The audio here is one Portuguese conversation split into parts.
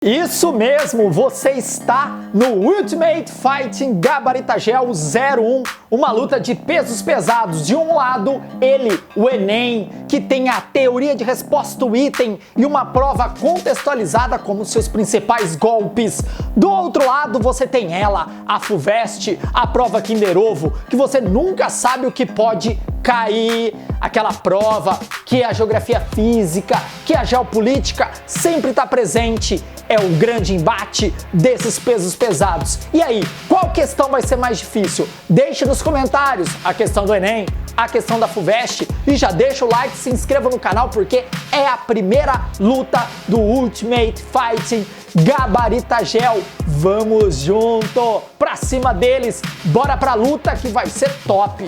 Isso mesmo, você está no Ultimate Fighting Gabaritagel 01, uma luta de pesos pesados. De um lado, ele, o Enem, que tem a teoria de resposta do item e uma prova contextualizada como seus principais golpes. Do outro lado, você tem ela, a FUVEST, a prova Kinder Ovo, que você nunca sabe o que pode cair, aquela prova que a geografia física, que a geopolítica sempre está presente. É o grande embate desses pesos pesados. E aí, qual questão vai ser mais difícil? Deixe nos comentários a questão do Enem, a questão da FUVEST e já deixa o like, se inscreva no canal porque é a primeira luta do Ultimate Fighting Gabaritagel. Vamos junto pra cima deles, bora pra luta que vai ser top.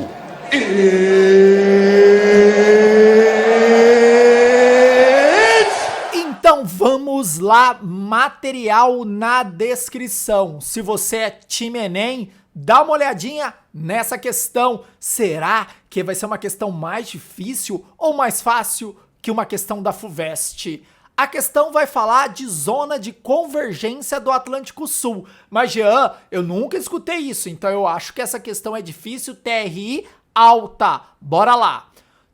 Então vamos lá, material na descrição. Se você é time Enem, dá uma olhadinha nessa questão. Será que vai ser uma questão mais difícil ou mais fácil que uma questão da FUVEST? A questão vai falar de zona de convergência do Atlântico Sul. Mas, Jean, eu nunca escutei isso, então eu acho que essa questão é difícil, TRI alta. Bora lá.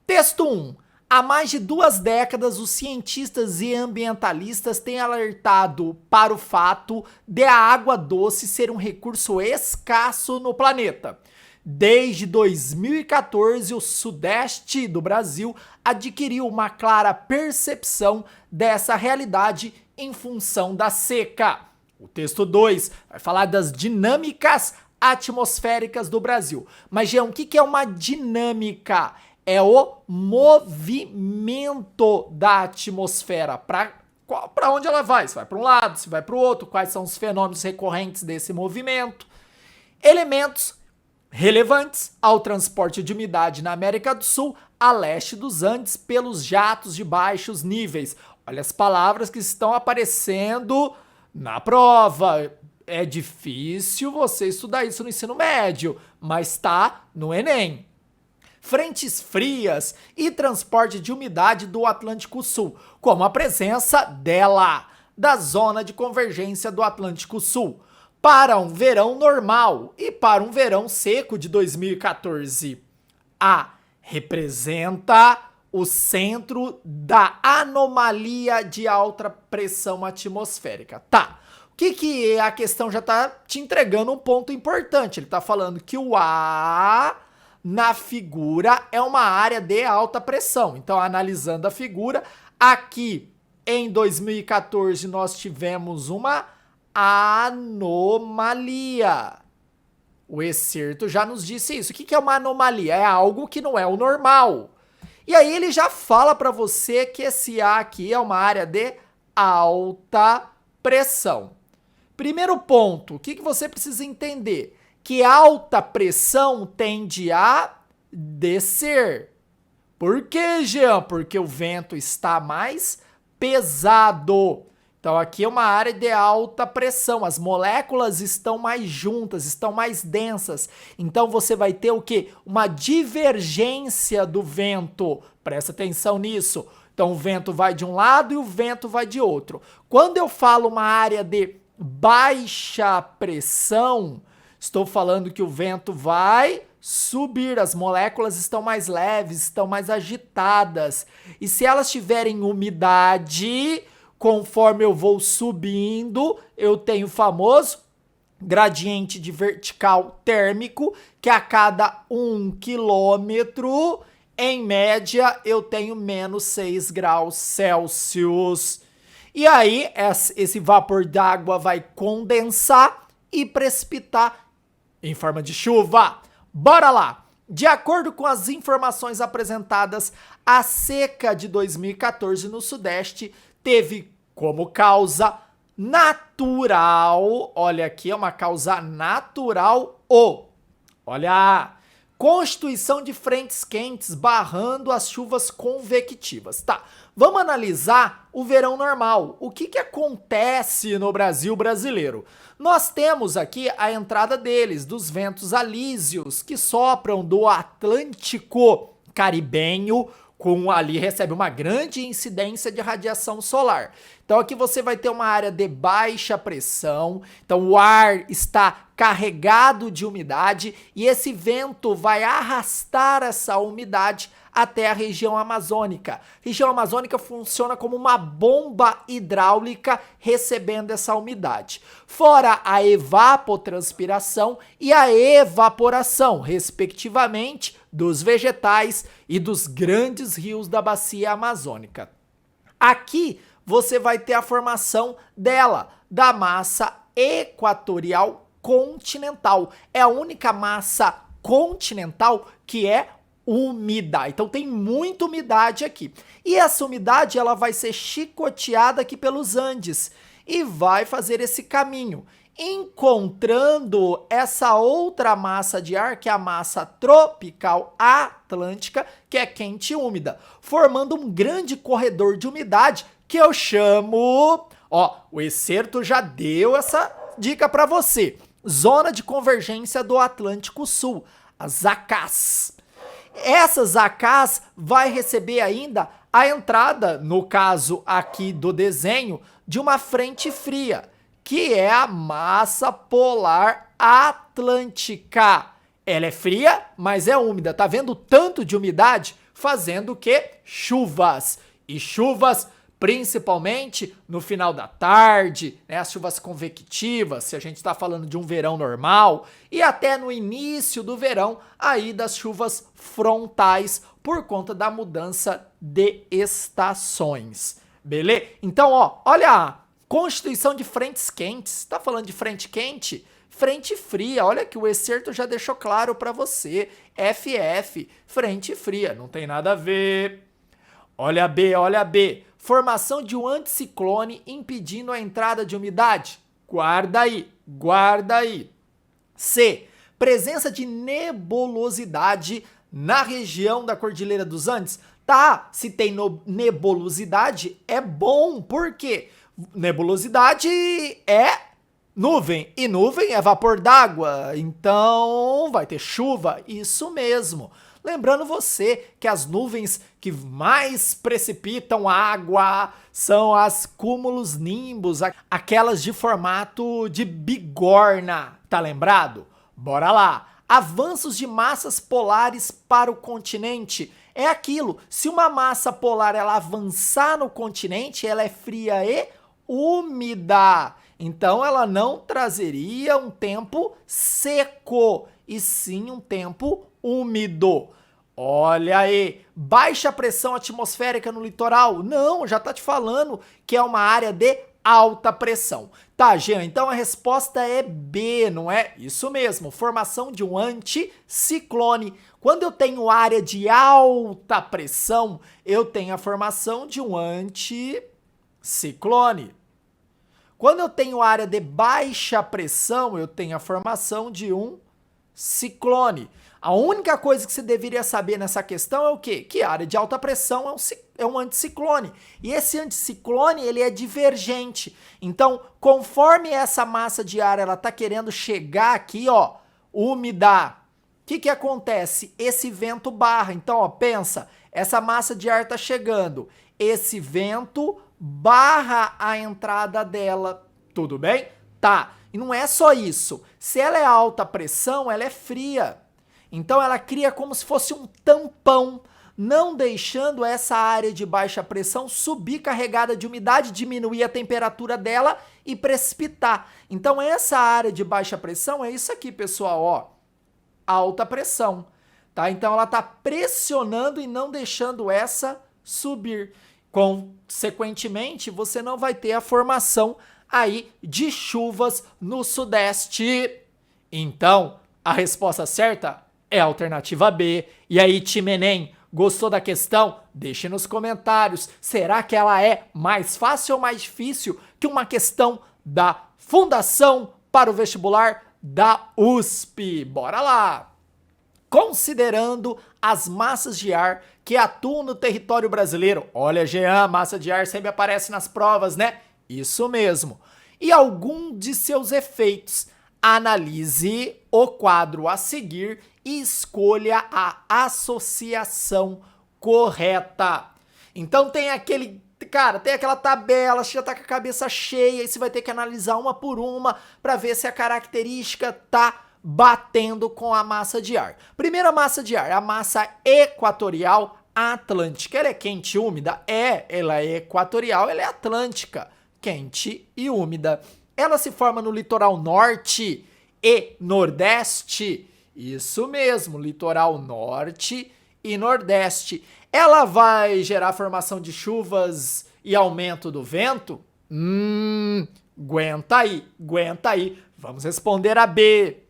Texto 1. Há mais de 2 décadas, os cientistas e ambientalistas têm alertado para o fato de a água doce ser um recurso escasso no planeta. Desde 2014, o sudeste do Brasil adquiriu uma clara percepção dessa realidade em função da seca. O texto 2 vai falar das dinâmicas atmosféricas do Brasil. Mas, Jean, o que é uma dinâmica? É o movimento da atmosfera. Para onde ela vai? Se vai para um lado, se vai para o outro, quais são os fenômenos recorrentes desse movimento. Elementos relevantes ao transporte de umidade na América do Sul, a leste dos Andes, pelos jatos de baixos níveis. Olha as palavras que estão aparecendo na prova. É difícil você estudar isso no ensino médio, mas está no Enem. Frentes frias e transporte de umidade do Atlântico Sul, como a presença dela, da zona de convergência do Atlântico Sul, para um verão normal e para um verão seco de 2014. A representa o centro da anomalia de alta pressão atmosférica. Tá, o que a questão já tá te entregando um ponto importante. Ele tá falando que o A na figura é uma área de alta pressão. Então, analisando a figura, aqui em 2014 nós tivemos uma anomalia. O excerto já nos disse isso. O que é uma anomalia? É algo que não é o normal. E aí ele já fala para você que esse A aqui é uma área de alta pressão. Primeiro ponto, o que você precisa entender? Que alta pressão tende a descer. Por quê, Jean? Porque o vento está mais pesado. Então aqui é uma área de alta pressão, as moléculas estão mais juntas, estão mais densas. Então você vai ter o quê? Uma divergência do vento. Presta atenção nisso. Então o vento vai de um lado e o vento vai de outro. Quando eu falo uma área de baixa pressão, estou falando que o vento vai subir, as moléculas estão mais leves, estão mais agitadas. E se elas tiverem umidade, conforme eu vou subindo, eu tenho o famoso gradiente de vertical térmico, que a cada 1 quilômetro, em média, eu tenho menos 6 graus Celsius. E aí, esse vapor d'água vai condensar e precipitar em forma de chuva. Bora lá! De acordo com as informações apresentadas, a seca de 2014 no Sudeste teve como causa natural, olha aqui, é uma causa natural, olha, constituição de frentes quentes barrando as chuvas convectivas. Tá, vamos analisar o verão normal. O que acontece no Brasil brasileiro? Nós temos aqui a entrada deles, dos ventos alísios, que sopram do Atlântico Caribenho, ali recebe uma grande incidência de radiação solar. Então aqui você vai ter uma área de baixa pressão, então o ar está carregado de umidade e esse vento vai arrastar essa umidade até a região amazônica. A região amazônica funciona como uma bomba hidráulica recebendo essa umidade. Fora a evapotranspiração e a evaporação, respectivamente, dos vegetais e dos grandes rios da bacia amazônica. Aqui você vai ter a formação dela, da massa equatorial continental. É a única massa continental que é úmida. Então tem muita umidade aqui. E essa umidade ela vai ser chicoteada aqui pelos Andes e vai fazer esse caminho, encontrando essa outra massa de ar, que é a massa tropical atlântica, que é quente e úmida, formando um grande corredor de umidade que eu chamo... Ó, o Excerto já deu essa dica para você. Zona de convergência do Atlântico Sul, as ACAS. Essas ACAS vai receber ainda a entrada, no caso aqui do desenho, de uma frente fria, que é a massa polar atlântica. Ela é fria, mas é úmida. Tá vendo o tanto de umidade? Fazendo o quê? Chuvas. E chuvas principalmente no final da tarde, né, as chuvas convectivas, se a gente está falando de um verão normal, e até no início do verão, aí das chuvas frontais, por conta da mudança de estações. Beleza? Então, ó, olha a constituição de frentes quentes. Tá falando de frente quente? Frente fria, olha que o Excerto já deixou claro para você. FF, frente fria, não tem nada a ver. Olha B, olha B. Formação de um anticiclone impedindo a entrada de umidade. Guarda aí, guarda aí. C. Presença de nebulosidade na região da Cordilheira dos Andes. Tá, se tem nebulosidade, é bom. Por quê? Nebulosidade é nuvem, e nuvem é vapor d'água, então vai ter chuva, isso mesmo. Lembrando você que as nuvens que mais precipitam água são as cúmulos nimbus, aquelas de formato de bigorna, tá lembrado? Bora lá! Avanços de massas polares para o continente. É aquilo, se uma massa polar ela avançar no continente, ela é fria e úmida. Então ela não trazeria um tempo seco, e sim um tempo úmido. Olha aí, baixa pressão atmosférica no litoral? Não, já tá te falando que é uma área de alta pressão. Tá, Jean, então a resposta é B, não é? Isso mesmo, formação de um anticiclone. Quando eu tenho área de alta pressão, eu tenho a formação de um anticiclone. Quando eu tenho área de baixa pressão, eu tenho a formação de um ciclone. A única coisa que você deveria saber nessa questão é o quê? Que a área de alta pressão é um anticiclone. E esse anticiclone, ele é divergente. Então, conforme essa massa de ar, ela tá querendo chegar aqui, ó, úmida, o que acontece? Esse vento barra. Então, ó, pensa, essa massa de ar tá chegando. Esse vento barra a entrada dela. Tudo bem? Tá. E não é só isso. Se ela é alta pressão, ela é fria. Então ela cria como se fosse um tampão, não deixando essa área de baixa pressão subir carregada de umidade, diminuir a temperatura dela e precipitar. Então essa área de baixa pressão é isso aqui, pessoal, ó, alta pressão, tá? Então ela tá pressionando e não deixando essa subir. Consequentemente, você não vai ter a formação aí de chuvas no sudeste. Então, a resposta certa é a alternativa B. E aí, time Enem, gostou da questão? Deixe nos comentários. Será que ela é mais fácil ou mais difícil que uma questão da Fundação para o Vestibular da USP? Bora lá! Considerando as massas de ar que atuam no território brasileiro. Olha, Jean, massa de ar sempre aparece nas provas, né? Isso mesmo. E algum de seus efeitos. Analise o quadro a seguir e escolha a associação correta. Então tem aquele Cara, tem aquela tabela, você já tá com a cabeça cheia e você vai ter que analisar uma por uma para ver se a característica tá batendo com a massa de ar. Primeira massa de ar, a massa equatorial atlântica. Ela é quente e úmida? Ela é equatorial, ela é atlântica, quente e úmida. Ela se forma no litoral norte e nordeste. Isso mesmo, litoral norte e nordeste. Ela vai gerar formação de chuvas e aumento do vento? Aguenta aí. Vamos responder a B.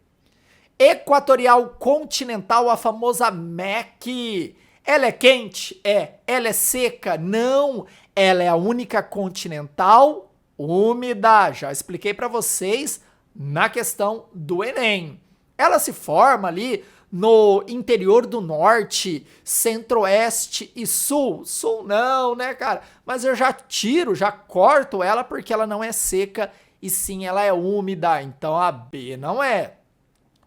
Equatorial continental, a famosa MEC. Ela é quente? Ela é seca? Não. Ela é a única continental úmida. Já expliquei para vocês na questão do Enem. Ela se forma ali no interior do norte, centro-oeste e sul. Sul não, né, cara? Mas eu já corto ela porque ela não é seca e sim ela é úmida. Então a B não é.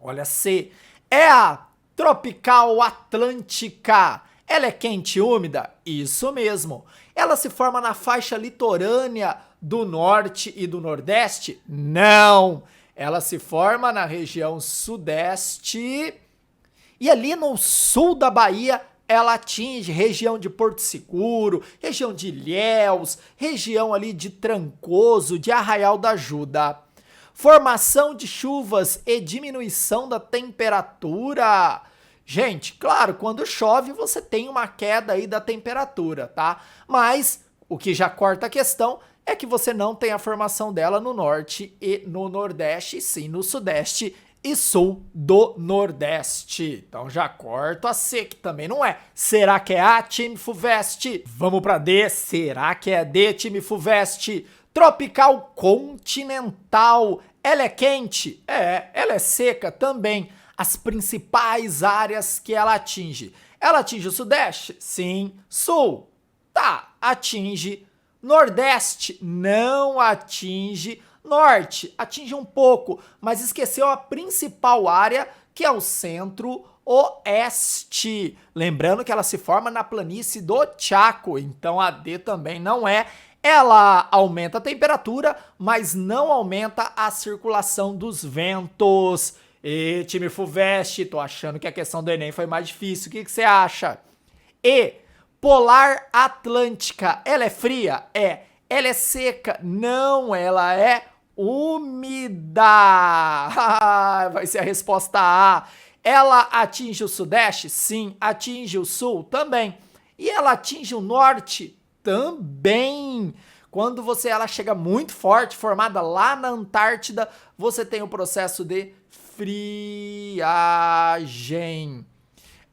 Olha, C é a tropical atlântica. Ela é quente e úmida? Isso mesmo. Ela se forma na faixa litorânea do norte e do nordeste? Não. Ela se forma na região sudeste e ali no sul da Bahia ela atinge região de Porto Seguro, região de Ilhéus, região ali de Trancoso, de Arraial da Ajuda. Formação de chuvas e diminuição da temperatura. Gente, claro, quando chove você tem uma queda aí da temperatura, tá? Mas o que já corta a questão é que você não tem a formação dela no norte e no nordeste, e sim no sudeste e sul do nordeste. Então já corto a C, que também não é. Será que é A, time Fuvest? Vamos pra D. Será que é D, time Fuvest? Tropical continental. Ela é quente? Ela é seca também. As principais áreas que ela atinge. Ela atinge o sudeste? Sim. Sul? Tá, atinge. Nordeste? Não atinge. Norte? Atinge um pouco, mas esqueceu a principal área, que é o centro-oeste. Lembrando que ela se forma na planície do Chaco, então a D também não é. Ela aumenta a temperatura, mas não aumenta a circulação dos ventos. E time Fuvest, tô achando que a questão do Enem foi mais difícil. O que você acha? E polar atlântica, ela é fria? Ela é seca? Não, ela é úmida. Vai ser a resposta A. Ela atinge o sudeste? Sim. Atinge o sul? Também. E ela atinge o norte? Também. Quando ela chega muito forte, formada lá na Antártida, você tem o processo de friagem.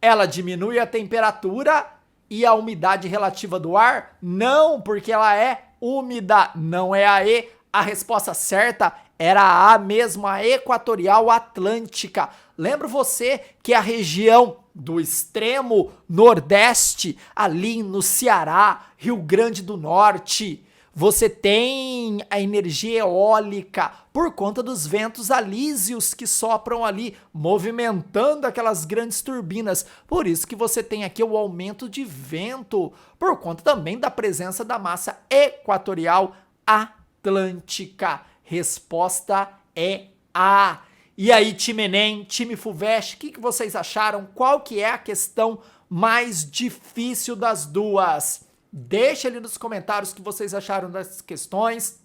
Ela diminui a temperatura e a umidade relativa do ar? Não, porque ela é úmida. Não é a E. A resposta certa era a mesmo, a equatorial atlântica. Lembra você que a região do extremo nordeste, ali no Ceará, Rio Grande do Norte, você tem a energia eólica por conta dos ventos alísios que sopram ali, movimentando aquelas grandes turbinas. Por isso que você tem aqui o aumento de vento, por conta também da presença da massa equatorial atlântica. Resposta é A. E aí, time Enem, time Fuvest, o que vocês acharam? Qual que é a questão mais difícil das duas? Deixa ali nos comentários o que vocês acharam das questões.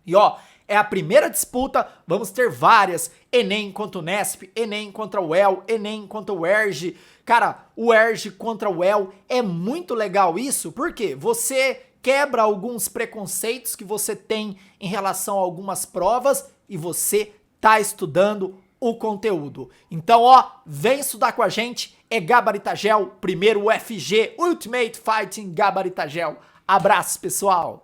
E ó, é a primeira disputa, vamos ter várias. Enem contra o Unesp, Enem contra o UEL, Enem contra o UERJ. Cara, o UERJ contra o UEL é muito legal isso, porque você quebra alguns preconceitos que você tem em relação a algumas provas e você tá estudando o conteúdo. Então, ó, vem estudar com a gente, é Gabaritagel, primeiro UFG, Ultimate Fighting Gabaritagel. Abraço, pessoal!